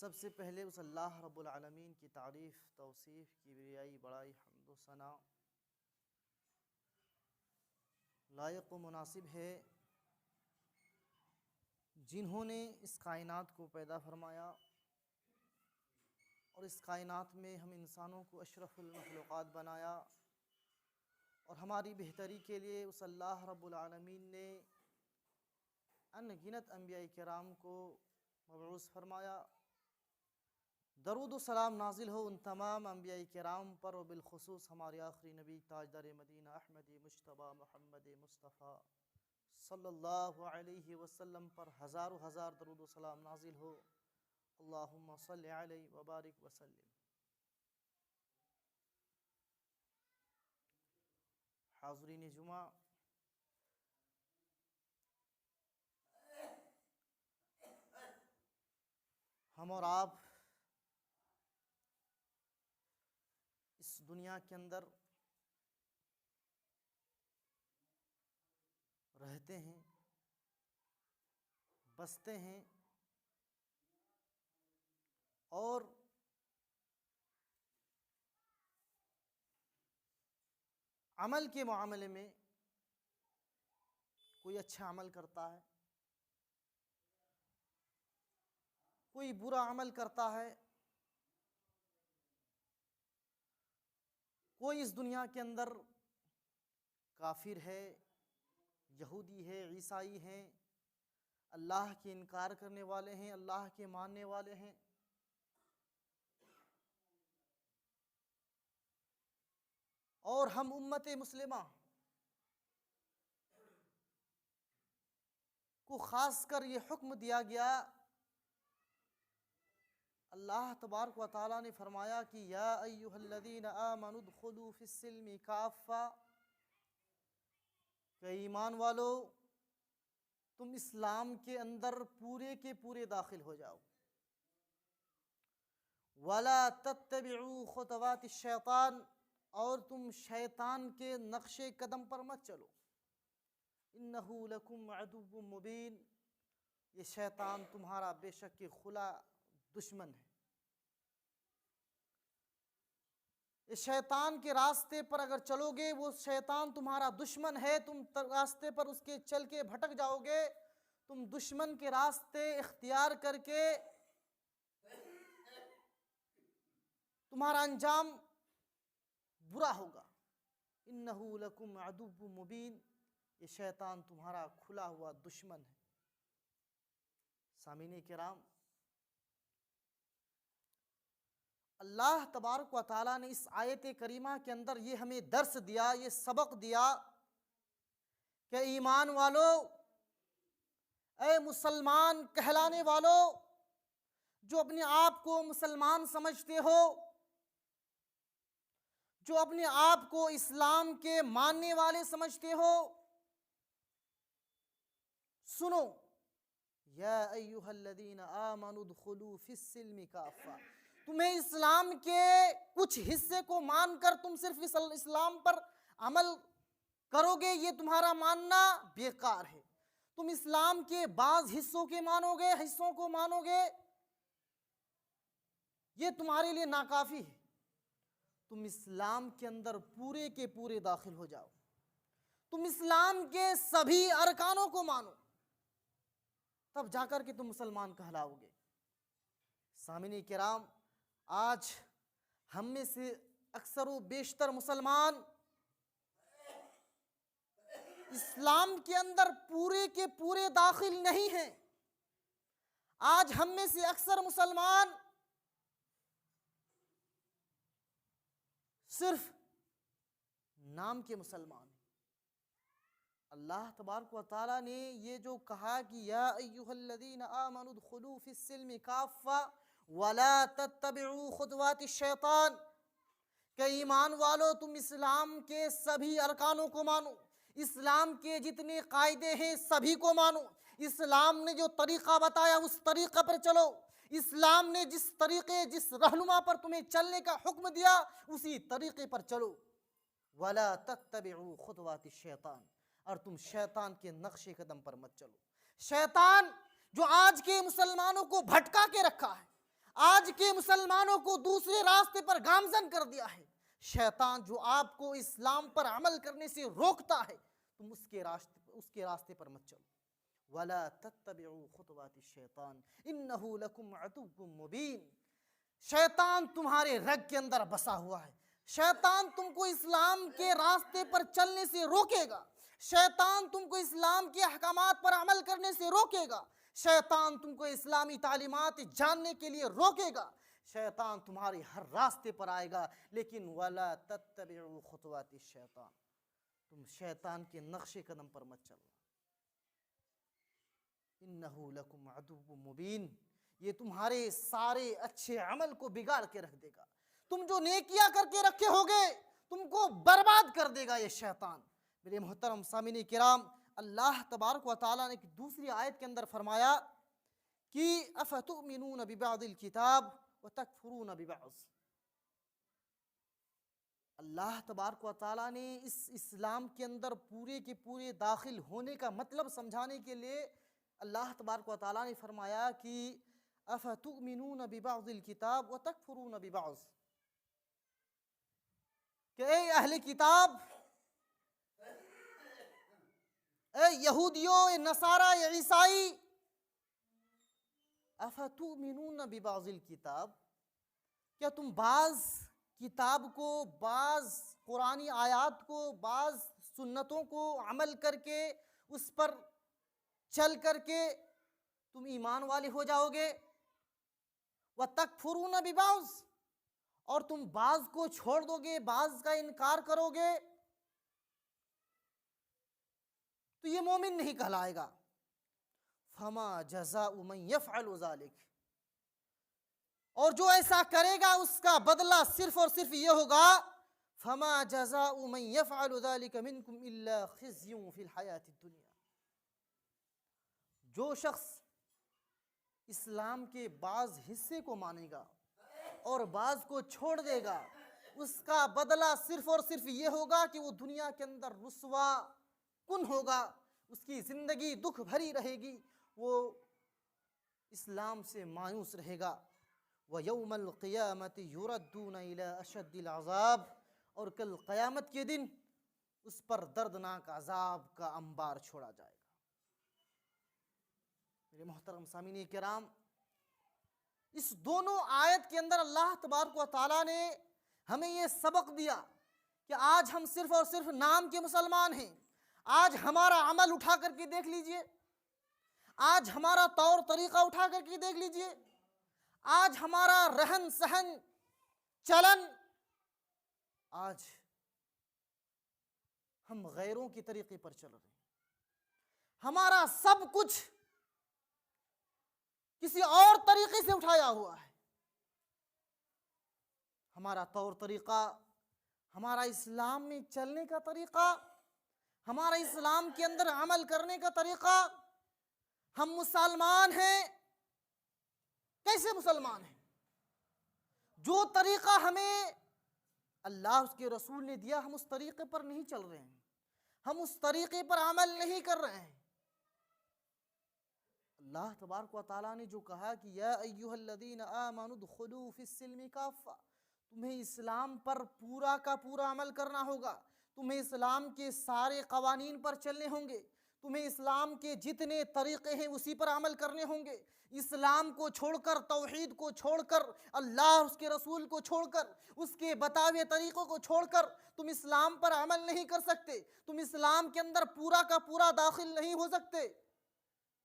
सबसे पहले उस अल्लाह रब्बुल आलमीन की तारीफ़, तौसीफ़, किबरियाई, बड़ाई, हम्द व सना लायक व मुनासिब है, जिन्होंने इस कायनात को पैदा फरमाया और इस कायनात में हम इंसानों को अशरफुल मखलूक़ात बनाया और हमारी बेहतरी के लिए उस अल्लाह रब्बुल आलमीन ने अनगिनत अंबिया किराम को मबऊस फरमाया। दरूद व सलाम नाजिल हो उन तमाम अंबिया किराम पर और बिलखुसूस हमारे आखिरी नबी ताजदार मदीना अहमद मुज्तबा मोहम्मद मुस्तफ़ा सल्लल्लाहु अलैहि वसल्लम पर हज़ारों हज़ार दरूद व सलाम नाजिल हो। अल्लाहुम्मा सल्लि अलैहि व बारिक वसल्लिम। हाज़रीन जुमा, हम और आप इस दुनिया के अंदर रहते हैं, बसते हैं और अमल के मामले में कोई अच्छा अमल करता है, कोई बुरा अमल करता है, कोई इस दुनिया के अंदर काफिर है, यहूदी है, ईसाई हैं, अल्लाह के इनकार करने वाले हैं, अल्लाह के मानने वाले हैं। और हम उम्मत मुस्लिमा को ख़ास कर ये हुक्म दिया गया, अल्लाह तबारक व तआला ने फरमाया कि या अय्युहल्लज़ीना आमनु दुखुलू फिस्सिल्मि काफ़ा, कि ईमान वालो तुम इस्लाम के अंदर पूरे के पूरे दाखिल हो जाओ। वला तत्तबिउ खुतवातिश शैतान, और तुम शैतान के नक्शे कदम पर मत चलो। इन्नहु लकुम अदुव्वुम मुबीन, ये शैतान तुम्हारा बेशक के खुला दुश्मन है। इस शैतान के रास्ते पर अगर चलोगे, वो शैतान तुम्हारा दुश्मन है, तुम रास्ते पर उसके चल के भटक जाओगे, तुम दुश्मन के रास्ते इख्तियार करके तुम्हारा अंजाम बुरा होगा। इन्नहु लकुम अदुव्वुम मुबीन, ये शैतान तुम्हारा खुला हुआ दुश्मन है। सामीने किराम, अल्लाह तबारक व तआला ने इस आयत करीमा के अंदर ये हमें दर्स दिया, ये सबक दिया कि ईमान वालों, ए मुसलमान कहलाने वालों, जो अपने आप को मुसलमान समझते हो, जो अपने आप को इस्लाम के मानने वाले समझते हो, सुनो, या अय्युहल्लज़ीना आमनु दुखुलू फिस्सिल्मि काफ़ा, तुम्हें इस्लाम के कुछ हिस्से को मानकर तुम सिर्फ इस्लाम पर अमल करोगे, ये तुम्हारा मानना बेकार है। तुम इस्लाम के बाज़ हिस्सों को मानोगे, ये तुम्हारे लिए नाकाफी है। तुम इस्लाम के अंदर पूरे के पूरे दाखिल हो जाओ, तुम इस्लाम के सभी अरकानों को मानो, तब जाकर के तुम मुसलमान कहलाओगे। सामिनी किराम, आज हम में से अक्सर व बेशतर मुसलमान इस्लाम के अंदर पूरे के पूरे दाखिल नहीं हैं। आज हम में से अक्सर मुसलमान सिर्फ नाम के मुसलमान हैं। अल्लाह तबारक व तआला ने ये जो कहा कि या अय्युहल्लज़ीना आमनु दुखुलू फिस्सिल्मि काफ़ा वला तत्तबिउ खुतवातिश शैतान, कि ईमान वालों तुम इस्लाम के सभी अरकानों को मानो, इस्लाम के जितने कायदे हैं सभी को मानो, इस्लाम ने जो तरीक़ा बताया उस तरीक़े पर चलो, इस्लाम ने जिस रहनुमा पर तुम्हें चलने का हुक्म दिया उसी तरीक़े पर चलो। वला तत्तबिउ खुतवातिश शैतान, और तुम शैतान के नक्शे कदम पर मत चलो। शैतान जो आज के मुसलमानों को भटका के रखा है, आज के मुसलमानों को दूसरे रास्ते पर गामजन कर दिया है, शैतान जो आपको इस्लाम पर अमल करने से रोकता है, तुम उसके रास्ते पर मत चलो। वला तत्तबिउ खुतवातिश शैतान इन्नहु लकुम अदुव्वुम मुबीन, शैतान तुम्हारे रग के अंदर बसा हुआ है। शैतान तुमको इस्लाम के रास्ते पर चलने से रोकेगा, शैतान तुमको इस्लाम के अहकामात पर अमल करने से रोकेगा, शैतान तुमको इस्लामी तालीमात जानने के लिए रोकेगा, शैतान तुम्हारे हर रास्ते पर आएगा। लेकिन वला तत्तबिउ खुतवातिश शैतान, तुम शैतान के नक्शे कदम पर मत चलना। इन्नहु लकुम अदुव्वुम मुबीन, ये तुम्हारे सारे अच्छे अमल को बिगाड़ के रख देगा। तुम जो नेकियां करके रखे होगे तुमको बर्बाद कर देगा ये शैतान। मेरे मोहतरम सामिनी किराम, अल्लाह तबारक व तआला ने दूसरी आयत के अंदर फरमाया कि अफतुमिनून बिबादिल किताब व तकफुरून बिबाज़। अल्लाह तबारक व तआला ने इस इस्लाम के अंदर पूरे के पूरे दाखिल होने का मतलब समझाने के लिए अल्लाह तबारक व तआला ने फरमाया कि अफतुमिनून बिबादिल किताब व तकफुरून बिबाज़, कि ए अहले किताब, ए यहूदियों, ए नसारा, ए ईसाई, अफतुमिनून बिबादिल किताब, क्या तुम बाज किताब को, बाज कुरानी आयात को, बाज सुन्नतों को अमल करके उस पर चल करके तुम ईमान वाले हो जाओगे? व तकफुरून बिबाज़, और तुम बाज को छोड़ दोगे, बाज का इनकार करोगे, तो ये मोमिन नहीं कहलाएगा। फमा जज़ाउ मन यफ़अलु ज़ालिक, और जो ऐसा करेगा उसका बदला सिर्फ और सिर्फ ये होगा, फमा जज़ाउ मन यफ़अलु ज़ालिक मिनकुम इल्ला ख़िज़्युन फ़िल हयातिद दुनिया। जो शख्स इस्लाम के बाज हिस्से को मानेगा और बाज को छोड़ देगा, उसका बदला सिर्फ और सिर्फ ये होगा कि वो दुनिया के अंदर रुस्वा कुन होगा, उसकी जिंदगी दुख भरी रहेगी, वो इस्लाम से मायूस रहेगा। व यौमल क़ियामति युरद्दूना इला अशद्दिल अज़ाब, और कल क़यामत के दिन उस पर दर्दनाक अज़ाब का अंबार छोड़ा जाएगा। मेरे मोहतरम सामीने किराम, इस दोनों आयत के अंदर अल्लाह तबारक व तआला ने हमें ये सबक दिया कि आज हम सिर्फ और सिर्फ नाम के मुसलमान हैं। आज हमारा अमल उठा करके देख लीजिए, आज हमारा तौर तरीका उठा करके देख लीजिए, आज हमारा रहन सहन चलन, आज हम गैरों के तरीके पर चल रहे हैं। हमारा सब कुछ किसी और तरीके से उठाया हुआ है। हमारा तौर तरीका, हमारा इस्लाम में चलने का तरीका, हमारा इस्लाम के अंदर अमल करने का तरीका, हम मुसलमान हैं। कैसे मुसलमान हैं? जो तरीका हमें अल्लाह उसके रसूल ने दिया, हम उस तरीके पर नहीं चल रहे हैं, हम उस तरीके पर अमल नहीं कर रहे हैं। अल्लाह तबारक व तआला ने जो कहा कि या अय्युहल्लज़ीना आमनु दुखुलू फिस्सिल्मि काफ़ा, तुम्हें इस्लाम पर पूरा का पूरा अमल करना होगा, तुम्हें इस्लाम के सारे कवानीन पर चलने होंगे, तुम्हें इस्लाम के जितने तरीक़े हैं उसी पर अमल करने होंगे। इस्लाम को छोड़कर, तौहीद को छोड़कर, अल्लाह उसके रसूल को छोड़कर, उसके बताए तरीक़ों को छोड़कर तुम इस्लाम पर अमल नहीं कर सकते। तुम इस्लाम के अंदर पूरा का पूरा दाखिल नहीं हो सकते,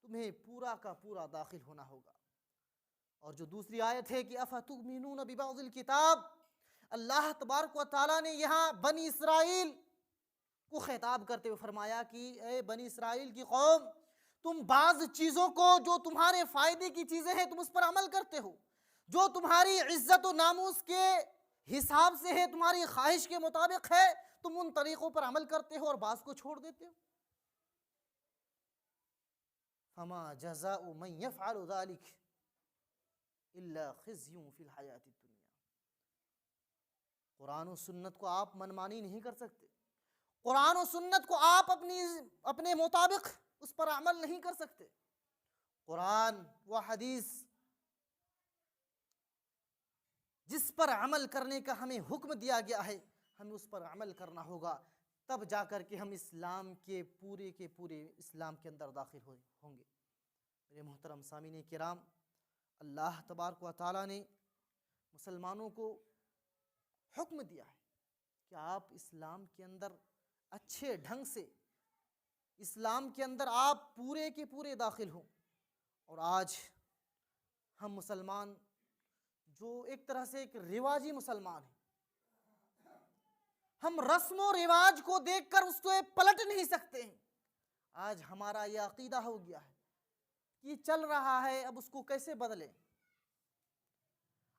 तुम्हें पूरा का पूरा दाखिल होना होगा। और जो दूसरी आयत है कि अफतुमिनून बिबाज़िल किताब, अल्लाह तबारक व तआला ने यहाँ बनी इसराइल को खिताब करते हुए फरमाया कि ए बनी इसराइल की कौम, तुम बाज़ चीज़ों को जो तुम्हारे फ़ायदे की चीज़ें हैं तुम उस पर अमल करते हो, जो तुम्हारी इज़्ज़त व नामूस के हिसाब से है, तुम्हारी ख्वाहिश के मुताबिक है, तुम उन तरीक़ों पर अमल करते हो और बाज़ को छोड़ देते हो। फमा जज़ाउ मन यफ़अलु ज़ालिक इल्ला ख़िज़्युन फ़िल हयातिद दुनिया। कुरान और सुन्नत को आप मनमानी नहीं कर सकते, कुरान और सुन्नत को आप अपने मुताबिक उस पर अमल नहीं कर सकते। कुरान व हदीस जिस पर अमल करने का हमें हुक्म दिया गया है, हमें उस पर अमल करना होगा, तब जाकर के हम इस्लाम के पूरे इस्लाम के अंदर दाखिल होंगे। मेरे मोहतरम सामीने किराम, अल्लाह तबारक व तआला ने मुसलमानों को हुक्म दिया है कि आप इस्लाम के अंदर अच्छे ढंग से, इस्लाम के अंदर आप पूरे के पूरे दाखिल हों। और आज हम मुसलमान जो एक तरह से एक रिवाजी मुसलमान हैं, हम रस्म व रिवाज को देखकर उसको पलट नहीं सकते हैं। आज हमारा ये अकीदा हो गया है कि चल रहा है, अब उसको कैसे बदलें।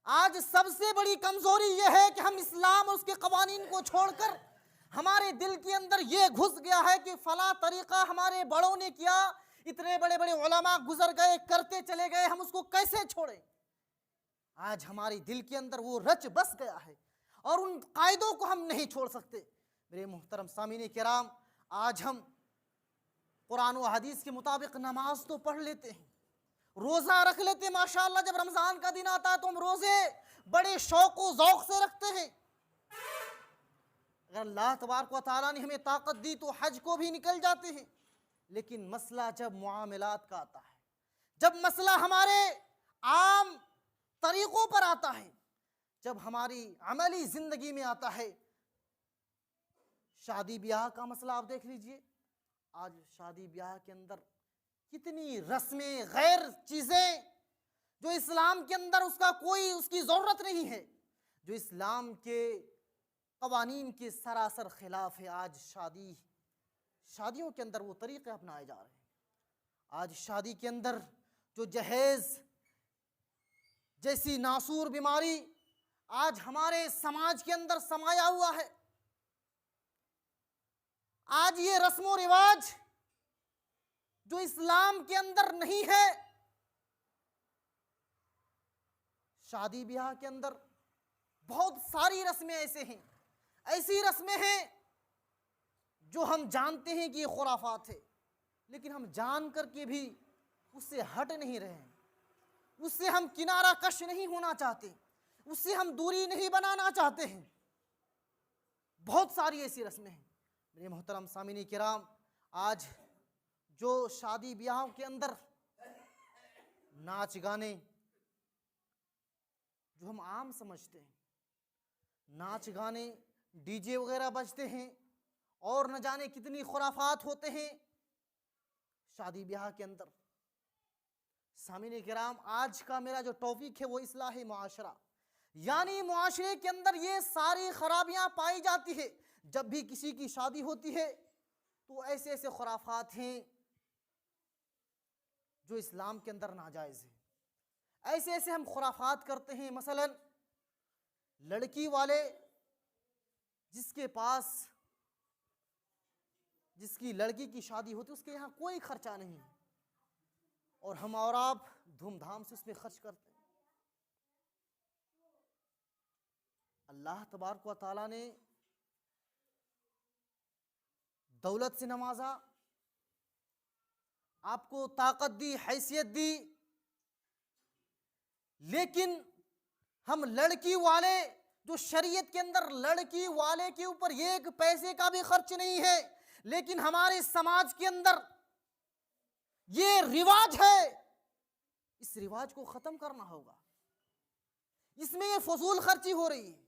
आज सबसे बड़ी कमजोरी यह है कि हम इस्लाम और उसके कवानीन को छोड़कर हमारे दिल के अंदर ये घुस गया है कि फला तरीका हमारे बड़ों ने किया, इतने बड़े बड़े उलमा गुजर गए, करते चले गए, हम उसको कैसे छोड़ें। आज हमारे दिल के अंदर वो रच बस गया है और उन कायदों को हम नहीं छोड़ सकते। मेरे मुहतरम सामीन किराम, आज हम कुरान व हदीस के मुताबिक नमाज तो पढ़ लेते हैं, रोज़ा रख लेते हैं माशाअल्लाह। जब रमज़ान का दिन आता है तो हम रोज़े बड़े शौक़ व ज़ौक़ से रखते हैं। अगर अल्लाह तबारक व तआला ने हमें ताकत दी तो हज को भी निकल जाते हैं। लेकिन मसला जब मुआमलात का आता है, जब मसला हमारे आम तरीक़ों पर आता है, जब हमारी अमली ज़िंदगी में आता है, शादी ब्याह का मसला आप देख लीजिए। आज शादी ब्याह के अंदर कितनी रस्में गैर चीज़ें जो इस्लाम के अंदर उसका कोई उसकी ज़रूरत नहीं है, जो इस्लाम के कवानीन के सरासर खिलाफ है। आज शादियों के अंदर वो तरीक़े अपनाए जा रहे हैं। आज शादी के अंदर जो जहेज़ जैसी नासूर बीमारी आज हमारे समाज के अंदर समाया हुआ है। आज ये रस्म रिवाज जो इस्लाम के अंदर नहीं है, शादी ब्याह के अंदर बहुत सारी रस्में ऐसी रस्में हैं जो हम जानते हैं कि ये खुराफात है, लेकिन हम जान करके भी उससे हट नहीं रहे हैं, उससे हम किनारा कश नहीं होना चाहते, उससे हम दूरी नहीं बनाना चाहते हैं। बहुत सारी ऐसी रस्में हैं। मेरे मोहतरम सामीन किराम, आज जो शादी ब्याह के अंदर नाच गाने जो हम आम समझते हैं, नाच गाने डीजे वगैरह बजते हैं और न जाने कितनी खुराफात होते हैं शादी ब्याह के अंदर। सामीन किराम, आज का मेरा जो टॉपिक है वो इस्लाह मुआशरा, यानी मुआशरे के अंदर ये सारी खराबियां पाई जाती है। जब भी किसी की शादी होती है तो ऐसे ऐसे खुराफात हैं जो इस्लाम के अंदर नाजायज़ है। ऐसे ऐसे हम खुराफात करते हैं। मसलन लड़की वाले जिसकी लड़की की शादी होती है उसके यहाँ कोई खर्चा नहीं, और हम और आप धूमधाम से उसमें खर्च करते हैं। अल्लाह तबारक व तआला ने दौलत से नवाजा, आपको ताकत दी, हैसियत दी, लेकिन हम लड़की वाले जो शरीयत के अंदर लड़की वाले के ऊपर एक पैसे का भी खर्च नहीं है, लेकिन हमारे समाज के अंदर ये रिवाज है। इस रिवाज को खत्म करना होगा। इसमें ये फजूल खर्ची हो रही है।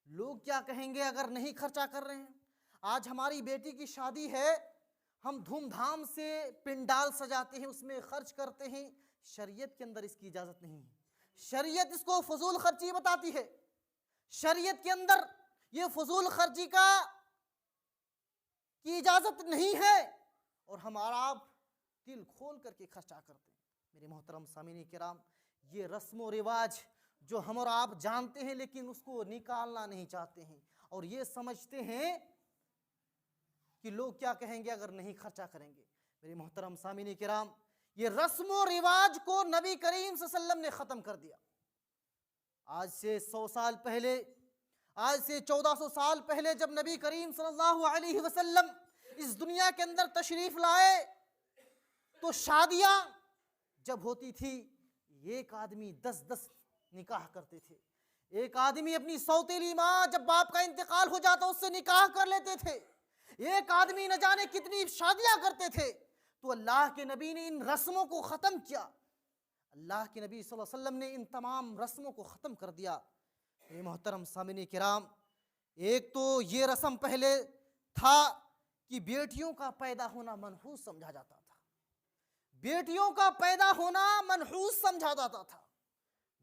लोग क्या कहेंगे अगर नहीं खर्चा कर रहे हैं। आज हमारी बेटी की शादी है, हम धूमधाम से पिंडाल सजाते हैं, उसमें खर्च करते हैं। शरीयत के अंदर इसकी इजाज़त नहीं है। शरीयत इसको फजूल खर्ची बताती है। शरीयत के अंदर ये फजूल खर्ची की इजाज़त नहीं है, और हमारा आप दिल खोल करके खर्चा करते हैं। मेरे मोहतरम सामीन किराम, ये रस्म व रिवाज जो हम और आप जानते हैं लेकिन उसको निकालना नहीं चाहते हैं, और ये समझते हैं कि लोग क्या कहेंगे अगर नहीं खर्चा करेंगे। मेरे मोहतरम सामीन किराम, ये रस्म व रिवाज को नबी करीम सल्लल्लाहु अलैहि वसल्लम ने ख़त्म कर दिया। आज से 100 साल पहले, आज से 1400 साल पहले जब नबी करीम सल्लल्लाहु अलैहि वसल्लम इस दुनिया के अंदर तशरीफ़ लाए तो शादियाँ जब होती थी, एक आदमी 10-10 निकाह करते थे। एक आदमी अपनी सौतेली माँ जब बाप का इंतकाल हो जाता उससे निकाह कर लेते थे। एक आदमी न जाने कितनी शादियाँ करते थे। तो अल्लाह के नबी ने इन रस्मों को ख़त्म किया। अल्लाह के नबी सल्लल्लाहु अलैहि वसल्लम ने इन तमाम रस्मों को ख़त्म कर दिया। ये मोहतरम सामीन किराम, एक तो ये रस्म पहले था कि बेटियों का पैदा होना मनहूस समझा जाता था। बेटियों का पैदा होना मनहूस समझा जाता था।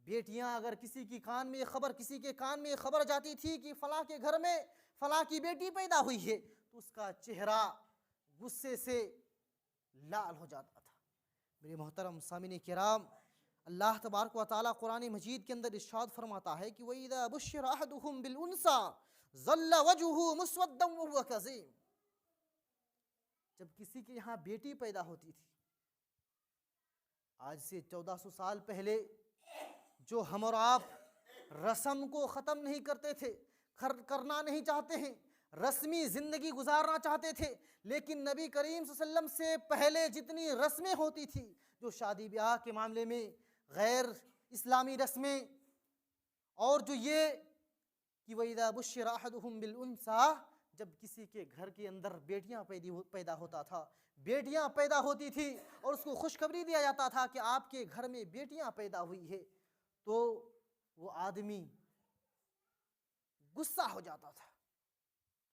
बेटियां अगर किसी के कान में खबर जाती थी कि फलां के घर में फलां की बेटी पैदा हुई है, तो उसका चेहरा गुस्से से लाल हो जाता था। मेरे मोहतरम सामीन किराम, अल्लाह तबारक व तआला कुरान मजीद के अंदर इरशाद फरमाता है कि वइज़ा बुश्शिरा अहदुहुम बिल उन्सा ज़ल्ला वजहुहु मुस्वद्दन व हुवा कज़ीम। जब किसी के यहाँ बेटी पैदा होती थी, आज से 1400 साल पहले, जो हम और आप रस्म को ख़त्म नहीं करते थे, करना नहीं चाहते हैं, रस्मी ज़िंदगी गुजारना चाहते थे, लेकिन नबी करीम सल्लल्लाहु अलैहि वसल्लम से पहले जितनी रस्में होती थी, जो शादी ब्याह के मामले में गैर इस्लामी रस्में, और जो ये कि वइज़ा बुश्शिरा अहदुहुम बिल उन्सा, जब किसी के घर के अंदर बेटियां पैदा होता था, बेटियां पैदा होती थी और उसको खुशखबरी दिया जाता था कि आपके घर में बेटियां पैदा हुई है, तो वो आदमी गुस्सा हो जाता था।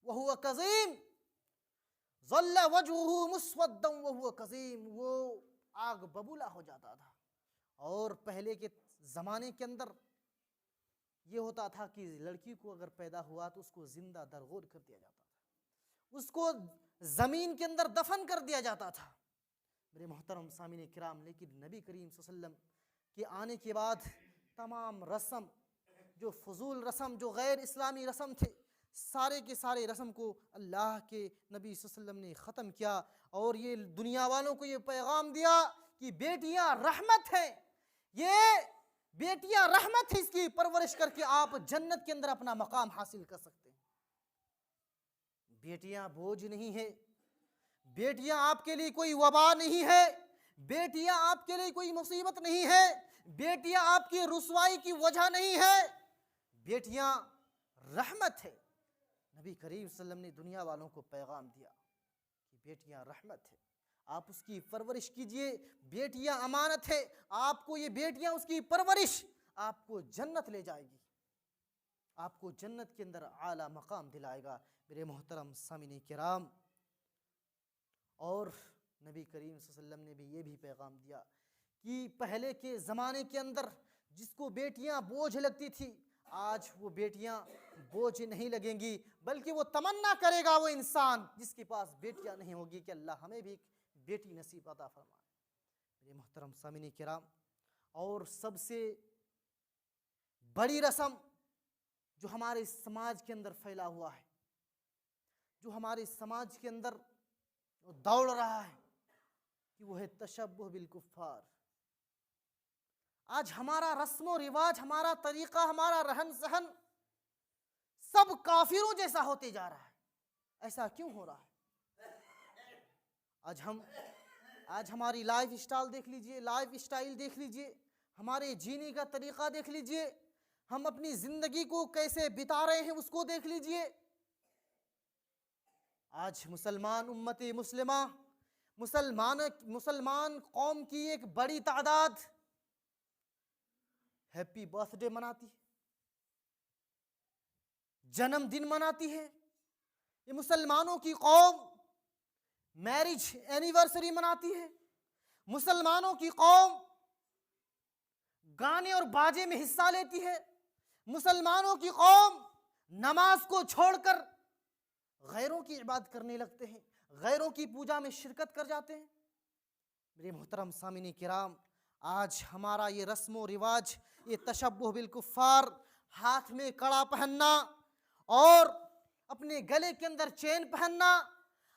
वह हुआ कज़ीम, ज़ल्ला वजहुहु मुस्वद्दन वह हुआ कज़ीम, वो आग बबूला हो जाता था। और पहले के ज़माने के अंदर ये होता था कि लड़की को अगर पैदा हुआ तो उसको जिंदा दरगोर कर दिया जाता था, उसको ज़मीन के अंदर दफन कर दिया जाता था। मेरे मोहतरम सामीन किराम, लेकिन नबी करीम सल्लल्लाहु अलैहि वसल्लम के आने के बाद तमाम रस्म, जो फजूल रस्म, जो गैर इस्लामी रस्म थे, सारे के सारे रस्म को अल्लाह के नबी सल्लल्लाहु अलैहि वसल्लम ने ख़त्म किया और ये दुनिया वालों को ये पैगाम दिया कि बेटियां रहमत हैं, ये बेटियां रहमत है, इसकी परवरिश करके आप जन्नत के अंदर अपना मकाम हासिल कर सकते हैं। बेटियां बोझ नहीं है, बेटियां आपके लिए कोई वबा नहीं है, बेटियां आपके लिए कोई मुसीबत नहीं है, बेटियां आपकी रुसवाई की वजह नहीं है, बेटियां रहमत है। नबी करीम सल्लल्लाहु अलैहि वसल्लम ने दुनिया वालों को पैगाम दिया कि बेटियां रहमत है, आप उसकी परवरिश कीजिए, बेटियां अमानत है, आपको ये बेटियां, उसकी परवरिश आपको जन्नत ले जाएगी, आपको जन्नत के अंदर आला मकाम दिलाएगा। मेरे मोहतरम सामीन किराम, और नबी करीम सल्लल्लाहु अलैहि वसल्लम ने भी ये भी पैगाम दिया कि पहले के ज़माने के अंदर जिसको बेटियां बोझ लगती थी, आज वो बेटियां बोझ नहीं लगेंगी, बल्कि वो तमन्ना करेगा वो इंसान जिसके पास बेटियां नहीं होगी कि अल्लाह हमें भी बेटी नसीब अता फरमाए। मेरे मोहतरम सामीन किराम, और सबसे बड़ी रस्म जो हमारे समाज के अंदर फैला हुआ है, जो हमारे समाज के अंदर दौड़ रहा है, कि वो है तशब्बुह बिल कुफ्फार। आज हमारा रस्म रिवाज, हमारा तरीका, हमारा रहन सहन सब काफिरों जैसा होते जा रहा है। ऐसा क्यों हो रहा है? आज हमारी लाइफ स्टाइल देख लीजिए, हमारे जीने का तरीका देख लीजिए, हम अपनी जिंदगी को कैसे बिता रहे हैं उसको देख लीजिए। आज मुसलमान उम्मत मुस्लिमा, मुसलमान कौम की एक बड़ी तादाद हैप्पी बर्थडे मनाती है, जन्मदिन मनाती है। ये मुसलमानों की कौम मैरिज एनिवर्सरी मनाती है, मुसलमानों की कौम गाने और बाजे में हिस्सा लेती है, मुसलमानों की कौम नमाज को छोड़कर गैरों की इबादत करने लगते हैं, गैरों की पूजा में शिरकत कर जाते हैं। मेरे मोहतरम सामीन किराम, आज हमारा ये रस्म रिवाज, ये तशब्बुह बिल कुफ्फार, हाथ में कड़ा पहनना और अपने गले के अंदर चेन पहनना,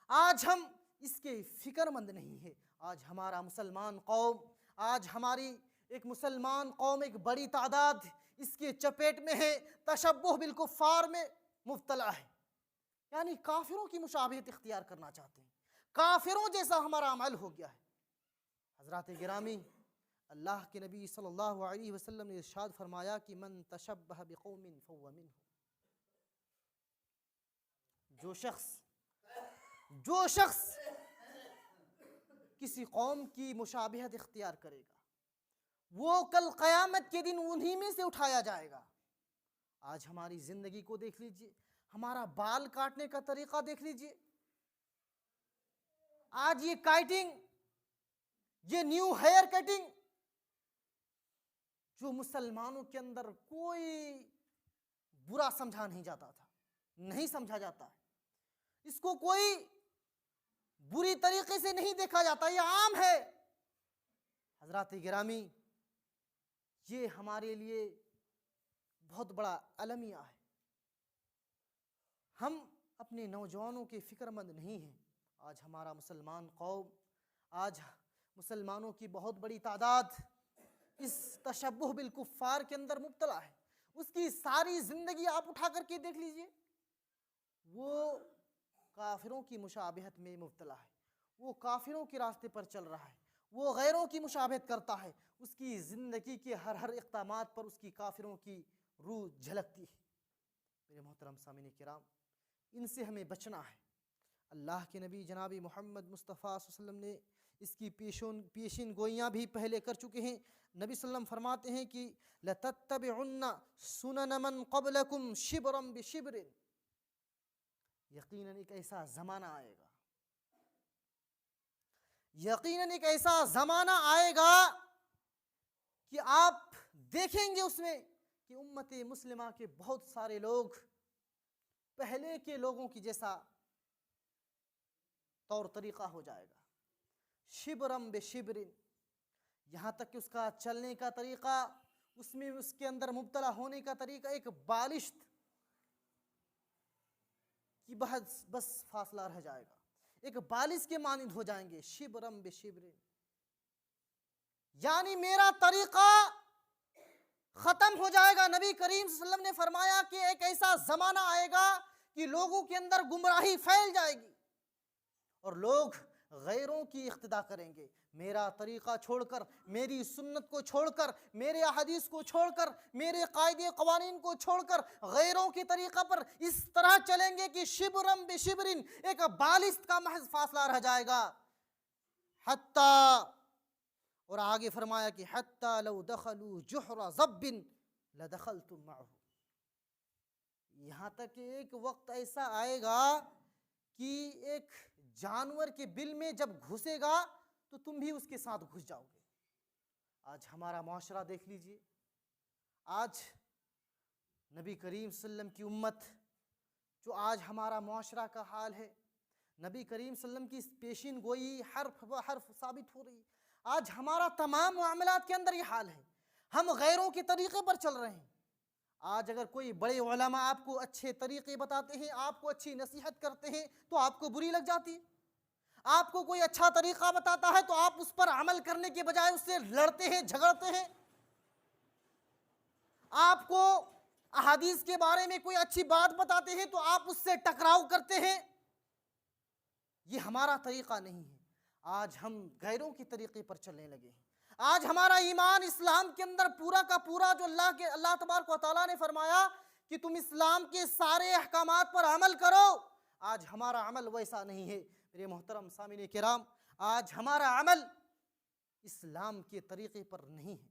आज हम इसके फिक्रमंद नहीं है। आज हमारा मुसलमान कौम, आज हमारी एक मुसलमान कौम, एक बड़ी तादाद इसके चपेट में है, तशब्बुह बिल कुफ्फार में मुब्तला है, यानी काफिरों की मुशाबिहत इख्तियार करना चाहते हैं, काफिरों जैसा हमारा अमल हो गया है। हज़रात गिरामी, अल्लाह के नबी सल्लल्लाहु अलैहि वसल्लम ने इरशाद फरमाया कि मन तशब्बह बिकौमिन फहुव मिनहुम, जो शख्स किसी कौम की मुशाबिहत इख्तियार करेगा, वो कल क़यामत के दिन उन्हीं में से उठाया जाएगा। आज हमारी ज़िंदगी को देख लीजिए, हमारा बाल काटने का तरीका देख लीजिए, आज ये काइटिंग, ये न्यू हेयर कटिंग, जो मुसलमानों के अंदर कोई बुरा समझा नहीं जाता था, नहीं समझा जाता है, इसको कोई बुरी तरीके से नहीं देखा जाता, ये आम है। हजरात गिरामी, ये हमारे लिए बहुत बड़ा अलमिया है। हम अपने नौजवानों के फ़िक्रमंद नहीं हैं। आज हमारा मुसलमान कौम, आज मुसलमानों की बहुत बड़ी तादाद इस तशब्बुह बिल कुफ़ार के अंदर मुब्तला है। उसकी सारी ज़िंदगी आप उठा करके देख लीजिए, वो काफिरों की मुशाबहत में मुब्तला है, वो काफिरों के रास्ते पर चल रहा है, वो गैरों की मुशाबहत करता है। उसकी ज़िंदगी के हर इक़दामात पर उसकी काफिरों की रूह झलकती है। मेरे मोहतरम सामीन किराम, इनसे हमें बचना है। अल्लाह के नबी जनाबी मोहम्मद मुस्तफ़ा सल्लल्लाहु अलैहि वसल्लम ने इसकी पेशिन गोइयाँ भी पहले कर चुके हैं। नबी सल्लम फरमाते हैं कि लतत्तबिउन्ना सुनन मन क़ब्लकुम शिबरम बिशिबरिन, यकीनन एक ऐसा ज़माना आएगा, यकीनन एक ऐसा ज़माना आएगा कि आप देखेंगे उसमें कि उम्मत मुस्लिमा के बहुत सारे लोग पहले के लोगों की जैसा तौर तरीक़ा हो जाएगा। शिबरम बेशिबरिन, यहाँ तक कि उसका चलने का तरीक़ा, उसमें उसके अंदर मुब्तला होने का तरीक़ा एक बालिश्त की बस फासला रह जाएगा, एक बालिश के मानिंद हो जाएंगे। शिबरम बेशिबरिन, यानी मेरा तरीक़ा ख़त्म हो जाएगा। नबी करीम सल्लल्लाहु अलैहि वसल्लम ने फरमाया कि एक ऐसा ज़माना आएगा कि लोगों के अंदर गुमराही फैल जाएगी और लोग गैरों की इख्तिदा करेंगे। मेरा तरीक़ा छोड़कर, मेरी सुन्नत को छोड़कर, मेरे अहदीस को छोड़कर, मेरे कायदे क़वानीन को छोड़कर गैरों के तरीक़ा पर इस तरह चलेंगे कि शिबरम बेशिबरिन, एक बालिश का महज फासला रह जाएगा। हत्ता, और आगे फरमाया कि हत्ता लौ दखलू जुहरा ज़ब्बिन लदखलतुम मअहू, यहाँ तक कि एक वक्त ऐसा आएगा कि एक जानवर के बिल में जब घुसेगा तो तुम भी उसके साथ घुस जाओगे। आज हमारा माशरा देख लीजिए, आज नबी करीम सल्लम की उम्मत, जो आज हमारा माशरा का हाल है, नबी करीम सल्लम की पेशिन गोई हर्फ व हर्फ साबित हो रही। आज हमारा तमाम मामलात के अंदर ये हाल है, हम गैरों के तरीक़े पर चल रहे हैं। आज अगर कोई बड़े उलमा आपको अच्छे तरीक़े बताते हैं, आपको अच्छी नसीहत करते हैं, तो आपको बुरी लग जाती है। आपको कोई अच्छा तरीक़ा बताता है तो आप उस पर अमल करने के बजाय उससे लड़ते हैं, झगड़ते हैं। आपको अहादीस के बारे में कोई अच्छी बात बताते हैं तो आप उससे टकराव करते हैं। ये हमारा तरीक़ा नहीं है। आज हम गैरों के तरीक़े पर चलने लगे हैं। आज हमारा ईमान इस्लाम के अंदर पूरा का पूरा, जो अल्लाह तबारक व तआला ने फरमाया कि तुम इस्लाम के सारे अहकामात पर अमल करो, आज हमारा अमल वैसा नहीं है। मेरे मोहतरम सामीन किराम, आज हमारा अमल इस्लाम के तरीक़े पर नहीं है।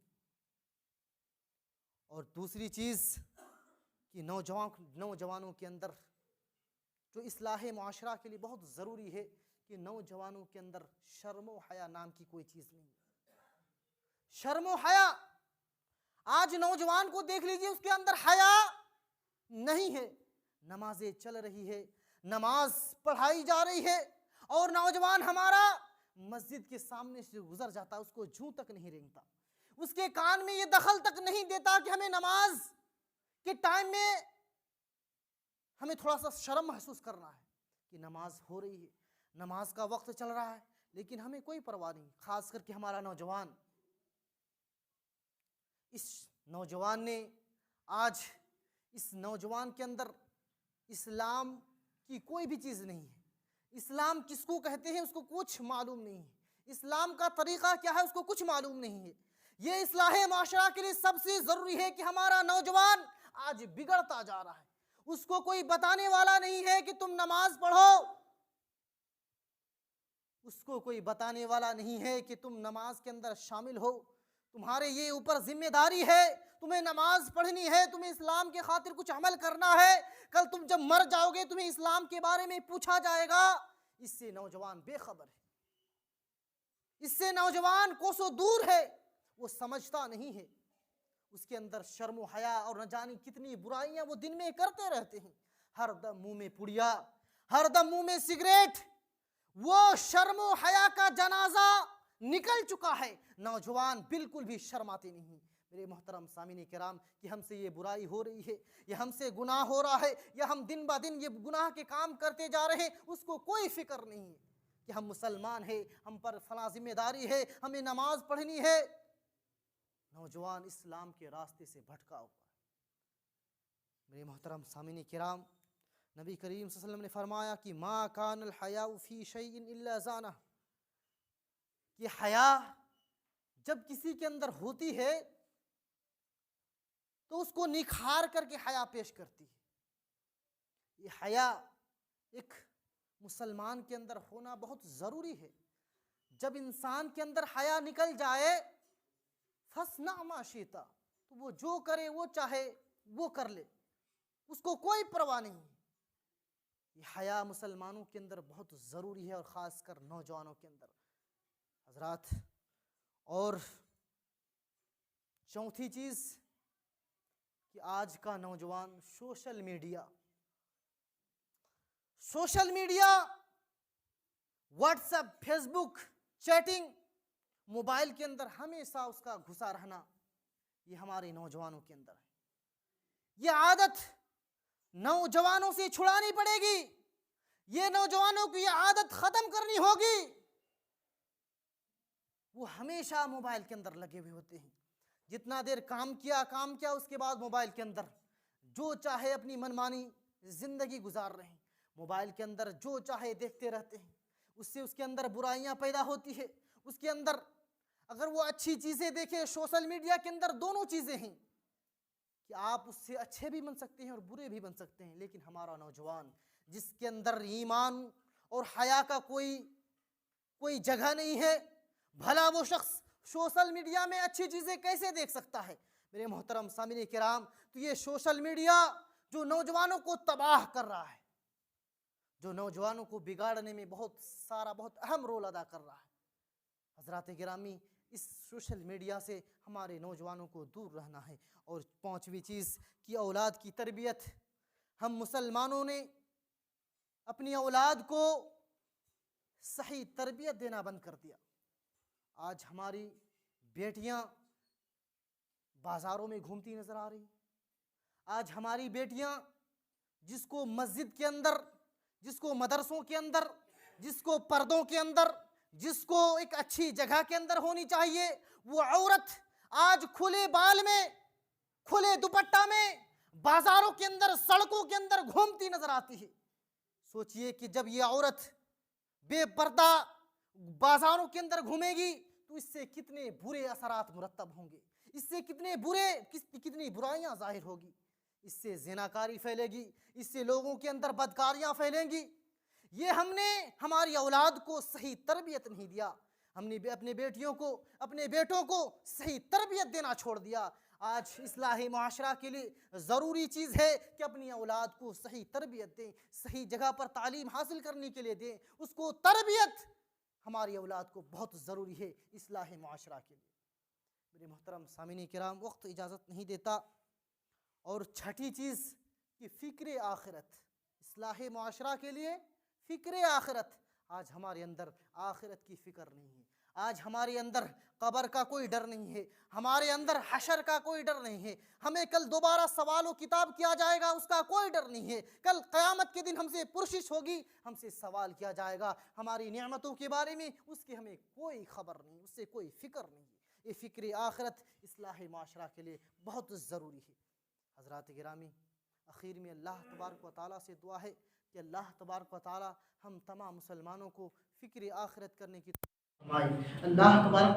और दूसरी चीज़ कि नौजवानों के अंदर जो इस्लाह मुआशरा के लिए बहुत ज़रूरी है कि नौजवानों के अंदर शर्म व हया नाम की कोई चीज़ नहीं है। शर्म व हया, आज नौजवान को देख लीजिए, उसके अंदर हया नहीं है। नमाजें चल रही है, नमाज पढ़ाई जा रही है, और नौजवान हमारा मस्जिद के सामने से गुजर जाता है, उसको जूं तक नहीं रेंगता, उसके कान में ये दखल तक नहीं देता कि हमें नमाज के टाइम में हमें थोड़ा सा शर्म महसूस करना है कि नमाज हो रही है, नमाज का वक्त चल रहा है, लेकिन हमें कोई परवाह नहीं। खास करके हमारा नौजवान, इस नौजवान ने आज, इस नौजवान के अंदर इस्लाम की कोई भी चीज़ नहीं है। इस्लाम किसको कहते हैं उसको कुछ मालूम नहीं है, इस्लाम का तरीक़ा क्या है उसको कुछ मालूम नहीं है। ये इस्लाह माशरा के लिए सबसे ज़रूरी है कि हमारा नौजवान आज बिगड़ता जा रहा है, उसको कोई बताने वाला नहीं है कि तुम नमाज पढ़ो, उसको कोई बताने वाला नहीं है कि तुम नमाज के अंदर शामिल हो, तुम्हारे ये ऊपर जिम्मेदारी है, तुम्हें नमाज पढ़नी है, तुम्हें इस्लाम के खातिर कुछ अमल करना है। कल तुम जब मर जाओगे तुम्हें इस्लाम के बारे में पूछा जाएगा। इससे नौजवान बेखबर है, इससे नौजवान कोसों दूर है, वो समझता नहीं है। उसके अंदर शर्म व हया और न जाने कितनी बुराइयां वो दिन में करते रहते हैं। हर दम मुंह में पुड़िया, हर दम मुंह में सिगरेट, वो शर्म व हया का जनाजा निकल चुका है। नौजवान बिल्कुल भी शर्माते नहीं। मेरे मोहतरम सामीन किराम कि हमसे ये बुराई हो रही है, ये हमसे गुनाह हो रहा है, या हम दिन ब दिन ये गुनाह के काम करते जा रहे हैं, उसको कोई फिक्र नहीं है कि हम मुसलमान हैं, हम पर फला जिम्मेदारी है, हमें नमाज पढ़नी है। नौजवान इस्लाम के रास्ते से भटका हुआ है। मेरे मोहतरम सामीन किराम, नबी करीम सल्लल्लाहु अलैहि वसल्लम ने फरमाया कि मा कानल हयाउ फी शैइन इल्ला ज़ाना, कि हया जब किसी के अंदर होती है तो उसको निखार करके हया पेश करती है। ये हया एक मुसलमान के अंदर होना बहुत ज़रूरी है। जब इंसान के अंदर हया निकल जाए, फसना माशीता, तो वो जो करे, वो चाहे वो कर ले, उसको कोई परवाह नहीं। ये हया मुसलमानों के अंदर बहुत ज़रूरी है, और ख़ासकर नौजवानों के अंदर हजरात। और चौथी चीज़ कि आज का नौजवान social media, WhatsApp, Facebook, chatting, mobile के अंदर हमेशा उसका घुसा रहना, ये हमारे नौजवानों के अंदर है। ये आदत नौजवानों से छुड़ानी पड़ेगी। ये नौजवानों की ये आदत खत्म करनी होगी। वो हमेशा मोबाइल के अंदर लगे हुए होते हैं। जितना देर काम किया, उसके बाद मोबाइल के अंदर जो चाहे अपनी मनमानी जिंदगी गुजार रहे हैं। मोबाइल के अंदर जो चाहे देखते रहते हैं। उससे उसके अंदर बुराइयां पैदा होती है। उसके अंदर अगर वो अच्छी चीज़ें देखे, सोशल मीडिया के अंदर दोनों चीज़ें हैं कि आप उससे अच्छे भी बन सकते हैं और बुरे भी बन सकते हैं। लेकिन हमारा नौजवान जिसके अंदर ईमान और हया का कोई जगह नहीं है, भला वो शख्स सोशल मीडिया में अच्छी चीज़ें कैसे देख सकता है? मेरे मोहतरम सामीन किराम, तो ये सोशल मीडिया जो नौजवानों को तबाह कर रहा है, जो नौजवानों को बिगाड़ने में बहुत अहम रोल अदा कर रहा है। हजरात गिरामी, इस सोशल मीडिया से हमारे नौजवानों को दूर रहना है। और पांचवी चीज़ कि औलाद की तरबियत। हम मुसलमानों ने अपनी औलाद को सही तरबियत देना बंद कर दिया। आज हमारी बेटियां बाज़ारों में घूमती नज़र आ रही। आज हमारी बेटियां जिसको मस्जिद के अंदर, जिसको मदरसों के अंदर, जिसको पर्दों के अंदर, जिसको एक अच्छी जगह के अंदर होनी चाहिए, वो औरत आज खुले बाल में, खुले दुपट्टा में बाज़ारों के अंदर, सड़कों के अंदर घूमती नज़र आती है। सोचिए कि जब ये औरत बेपर्दा बाज़ारों के अंदर घूमेगी तो इससे कितने बुरे असरात मुरत्तब होंगे, इससे कितनी बुराइयां जाहिर होगी। इससे ज़िनाकारी फैलेगी, इससे लोगों के अंदर बदकारियां फैलेंगी। ये हमने हमारी औलाद को सही तरबियत नहीं दिया। हमने अपने बेटियों को, अपने बेटों को सही तरबियत देना छोड़ दिया। आज इस्लाही मुआशरा के लिए ज़रूरी चीज़ है कि अपनी औलाद को सही तरबियत दें, सही जगह पर तालीम हासिल करने के लिए दें। उसको तरबियत हमारी औलाद को बहुत ज़रूरी है इस्लाही मुआशरा के लिए। मेरे मोहतरम सामीन किराम, वक्त इजाज़त नहीं देता। और छठी चीज़ कि फ़िक्र आखिरत, इस्लाही मुआशरा के लिए फ़िक्र आखिरत। आज हमारे अंदर आखिरत की फ़िक्र नहीं है। आज हमारे अंदर कब्र का कोई डर नहीं है, हमारे अंदर हशर का कोई डर नहीं है। हमें कल दोबारा सवाल व किताब किया जाएगा, उसका कोई डर नहीं है। कल क़यामत के दिन हमसे पुरशिश होगी, हमसे सवाल किया जाएगा हमारी नेमतों के बारे में, उसकी हमें कोई ख़बर नहीं, उससे कोई फ़िक्र नहीं है। ये फ़िक्र आखिरत इस्लाही माशरा के लिए बहुत ज़रूरी है। हज़रात गिरामी, आखिर में अल्लाह तबारक व तआला से दुआ है कि अल्लाह तबारक व तआला हम तमाम मुसलमानों को फ़िक्र आखिरत करने की अल्लाह तबारक